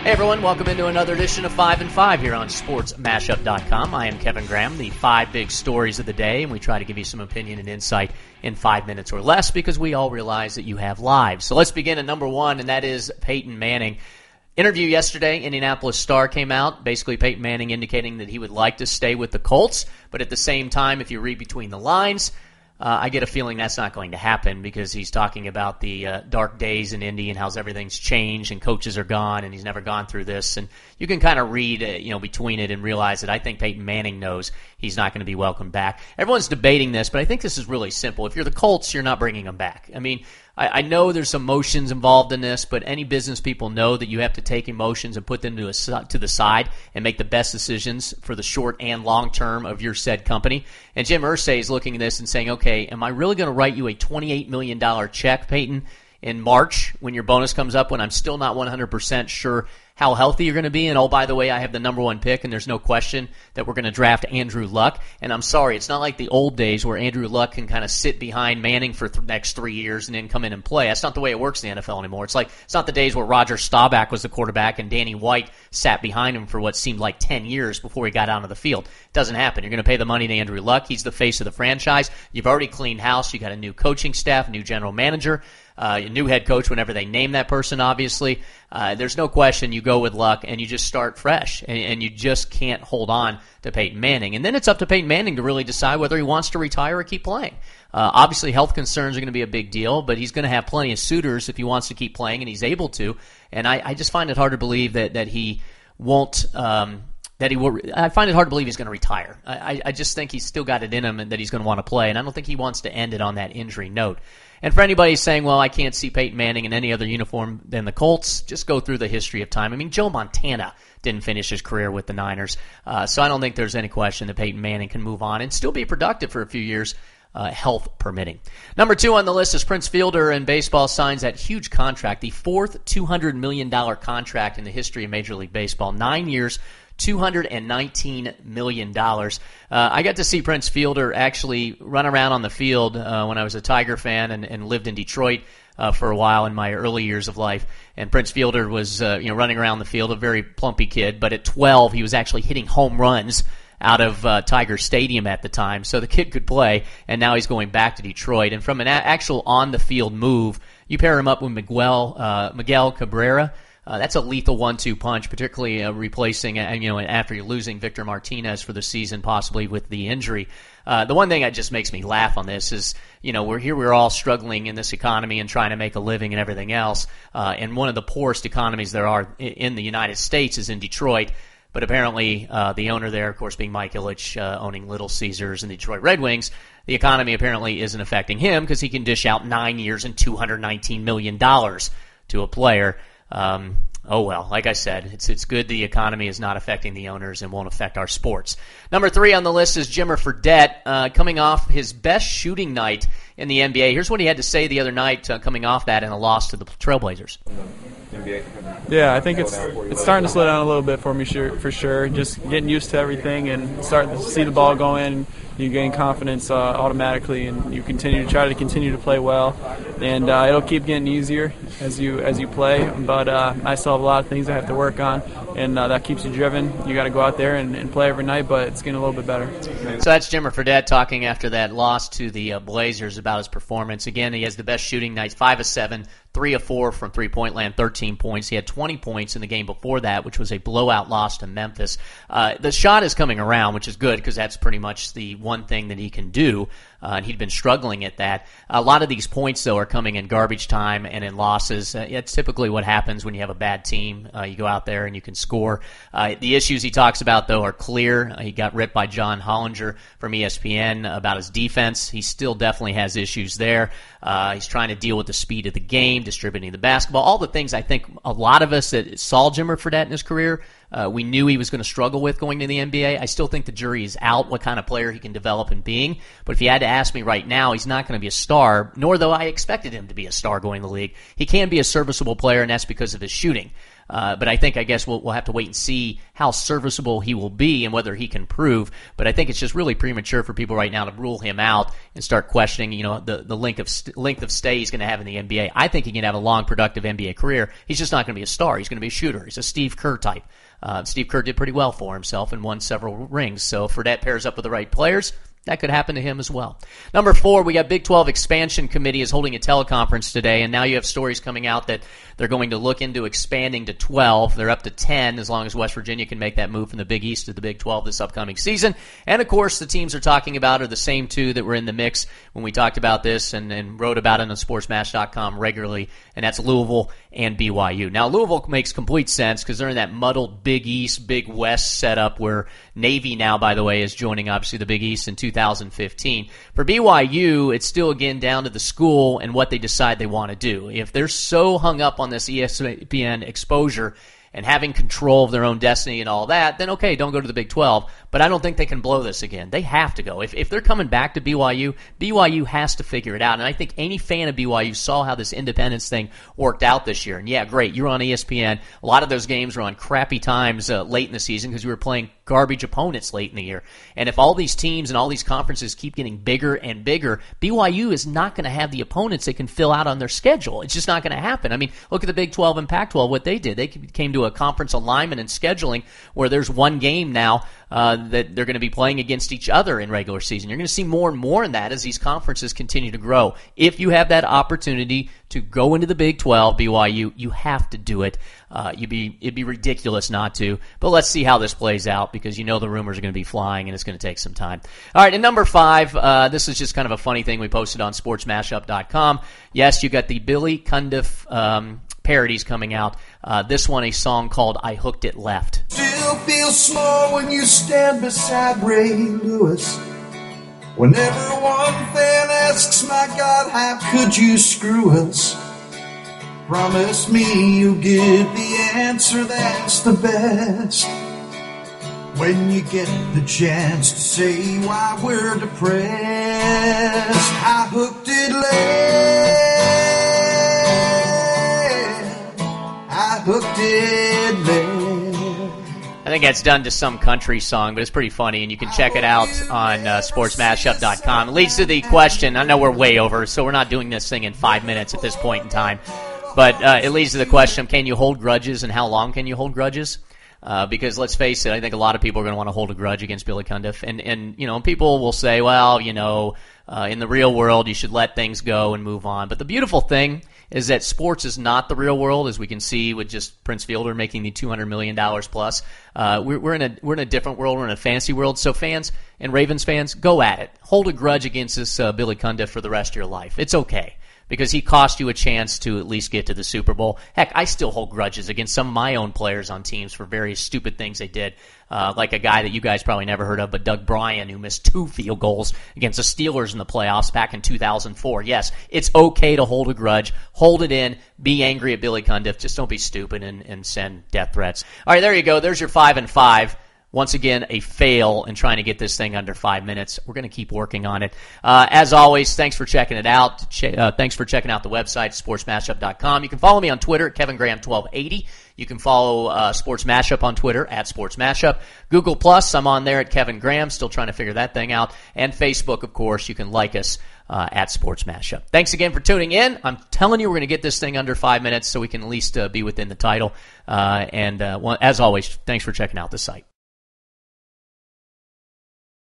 Hey everyone, welcome into another edition of 5 and 5 here on SportsMashup.com. I am Kevin Graham, the 5 big stories of the day, and we try to give you some opinion and insight in 5 minutes or less because we all realize that you have lives. So let's begin at number 1, and that is Peyton Manning. Interview yesterday, Indianapolis Star came out. Basically, Peyton Manning indicating that he would like to stay with the Colts, but at the same time, if you read between the lines, I get a feeling that's not going to happen because he's talking about the dark days in Indy and how everything's changed and coaches are gone and he's never gone through this. And you can kind of read between it and realize that I think Peyton Manning knows he's not going to be welcomed back. Everyone's debating this, but I think this is really simple. If you're the Colts, you're not bringing him back. I mean, I know there's emotions involved in this, but any business people know that you have to take emotions and put them to the side and make the best decisions for the short and long term of your said company. And Jim Irsay is looking at this and saying, okay, am I really going to write you a $28 million check, Peyton, in March when your bonus comes up when I'm still not 100% sure how healthy you're going to be? And oh, by the way, I have the number 1 pick, and there's no question that we're going to draft Andrew Luck. And I'm sorry, it's not like the old days where Andrew Luck can kind of sit behind Manning for the next 3 years and then come in and play. That's not the way it works in the NFL anymore. It's not the days where Roger Staubach was the quarterback and Danny White sat behind him for what seemed like 10 years before he got onto the field. It doesn't happen. You're going to pay the money to Andrew Luck. He's the face of the franchise. You've already cleaned house. You got a new coaching staff, a new general manager, a new head coach whenever they name that person, obviously. There's no question you go with Luck and you just start fresh, and you just can't hold on to Peyton Manning. And then it's up to Peyton Manning to really decide whether he wants to retire or keep playing. Obviously, health concerns are going to be a big deal, but he's going to have plenty of suitors if he wants to keep playing, and he's able to. And I just find it hard to believe that he won't I find it hard to believe he's going to retire. I just think he's still got it in him and that he's going to want to play, and I don't think he wants to end it on that injury note. And for anybody saying, well, I can't see Peyton Manning in any other uniform than the Colts, just go through the history of time. I mean, Joe Montana didn't finish his career with the Niners, so I don't think there's any question that Peyton Manning can move on and still be productive for a few years, health permitting. Number 2 on the list is Prince Fielder, and baseball signs that huge contract, the 4th $200 million contract in the history of Major League Baseball, 9 years, $219 million. I got to see Prince Fielder actually run around on the field when I was a Tiger fan and lived in Detroit for a while in my early years of life. And Prince Fielder was running around the field, a very plumpy kid, but at 12 he was actually hitting home runs out of Tiger Stadium at the time, so the kid could play, and now he's going back to Detroit. And from an actual on-the-field move, you pair him up with Miguel Cabrera. That's a lethal 1-2 punch, particularly replacing, after you're losing Victor Martinez for the season, possibly with the injury. The one thing that just makes me laugh on this is, we're all struggling in this economy and trying to make a living and everything else. And one of the poorest economies there are in the United States is in Detroit. But apparently the owner there, of course, being Mike Ilitch, owning Little Caesars and the Detroit Red Wings, the economy apparently isn't affecting him because he can dish out 9 years and $219 million to a player. Oh well, like I said, it's good the economy is not affecting the owners and won't affect our sports. Number 3 on the list is Jimmer Fredette, coming off his best shooting night in the NBA. Here's what he had to say the other night coming off that in a loss to the Trailblazers. Yeah, I think it's starting to slow down a little bit for me, for sure. Just getting used to everything and starting to see the ball go in. You gain confidence automatically, and you try to continue to play well. And it'll keep getting easier as you play. But I still have a lot of things I have to work on, and that keeps you driven. You got to go out there and play every night, but it's getting a little bit better. So that's Jimmer Fredette talking after that loss to the Blazers about his performance. Again, he has the best shooting nights, 5 of 7. 3 of 4 from three-point land, 13 points. He had 20 points in the game before that, which was a blowout loss to Memphis. The shot is coming around, which is good because that's pretty much the one thing that he can do, and he'd been struggling at that. A lot of these points, though, are coming in garbage time and in losses. It's typically what happens when you have a bad team. You go out there and you can score. The issues he talks about, though, are clear. He got ripped by John Hollinger from ESPN about his defense. He still definitely has issues there. He's trying to deal with the speed of the game, distributing the basketball, all the things I think a lot of us that saw Jimmer Fredette in his career, we knew he was going to struggle with going to the NBA. I still think the jury is out what kind of player he can develop in being. But if you had to ask me right now, he's not going to be a star, nor though I expected him to be a star going to the league. He can be a serviceable player, and that's because of his shooting. But I guess we'll have to wait and see how serviceable he will be and whether he can prove. But I think it's just really premature for people right now to rule him out and start questioning, the length of stay he's going to have in the NBA. I think he can have a long, productive NBA career. He's just not going to be a star. He's going to be a shooter. He's a Steve Kerr type. Steve Kerr did pretty well for himself and won several rings. So if Fredette pairs up with the right players, that could happen to him as well. Number 4, we got Big 12 Expansion Committee is holding a teleconference today, and now you have stories coming out that they're going to look into expanding to 12. They're up to 10 as long as West Virginia can make that move from the Big East to the Big 12 this upcoming season. And, of course, the teams they're talking about are the same two that were in the mix when we talked about this and wrote about it on SportsMash.com regularly, and that's Louisville and BYU. Now, Louisville makes complete sense because they're in that muddled Big East, Big West setup where Navy now, by the way, is joining, obviously, the Big East in 2015. For BYU, it's still, again, down to the school and what they decide they want to do. If they're so hung up on this ESPN exposure and having control of their own destiny and all that, then okay, don't go to the Big 12. But I don't think they can blow this again. They have to go. If they're coming back to BYU, BYU has to figure it out. And I think any fan of BYU saw how this independence thing worked out this year. And yeah, great, you're on ESPN. A lot of those games were on crappy times late in the season because you were playing garbage opponents late in the year. And if all these teams and all these conferences keep getting bigger and bigger, BYU is not going to have the opponents they can fill out on their schedule. It's just not going to happen. I mean, look at the Big 12 and Pac-12, what they did. They came to a conference alignment and scheduling where there's one game now that they're going to be playing against each other in regular season. You're going to see more and more in that as these conferences continue to grow. If you have that opportunity to go into the Big 12, BYU, you have to do it. It'd be ridiculous not to. But let's see how this plays out because the rumors are going to be flying and it's going to take some time. All right, and number 5, this is just kind of a funny thing we posted on SportsMashup.com. Yes, you got the Billy Cundiff parodies coming out. This one, a song called I Hooked It Left. Still feel small when you stand beside Ray Lewis. Whenever one fan asks, my God, how could you screw us? Promise me you'll give the answer that's the best. When you get the chance to say why we're depressed. I hooked it left. I hooked it left. I think that's done to some country song, but it's pretty funny, and you can check it out on sportsmashup.com. It leads to the question. I know we're way over, so we're not doing this thing in 5 minutes at this point in time. But it leads to the question, can you hold grudges, and how long can you hold grudges? Because let's face it, I think a lot of people are going to want to hold a grudge against Billy Cundiff. And people will say, well, in the real world, you should let things go and move on. But the beautiful thing is that sports is not the real world, as we can see with just Prince Fielder making the $200 million plus. We're in a different world. We're in a fantasy world. So fans and Ravens fans, go at it. Hold a grudge against this Billy Cundiff for the rest of your life. It's okay. Because he cost you a chance to at least get to the Super Bowl. Heck, I still hold grudges against some of my own players on teams for various stupid things they did. Like a guy that you guys probably never heard of, but Doug Bryan, who missed 2 field goals against the Steelers in the playoffs back in 2004. Yes, it's okay to hold a grudge. Hold it in. Be angry at Billy Cundiff. Just don't be stupid and send death threats. All right, there you go. There's your 5 and 5. Once again, a fail in trying to get this thing under 5 minutes. We're going to keep working on it. As always, thanks for checking it out. Thanks for checking out the website, sportsmashup.com. You can follow me on Twitter at KevinGraham1280. You can follow Sports Mashup on Twitter at Sports Mashup. Google Plus, I'm on there at Kevin Graham, still trying to figure that thing out. And Facebook, of course, you can like us at Sports Mashup. Thanks again for tuning in. I'm telling you, we're going to get this thing under 5 minutes so we can at least be within the title. And as always, thanks for checking out the site.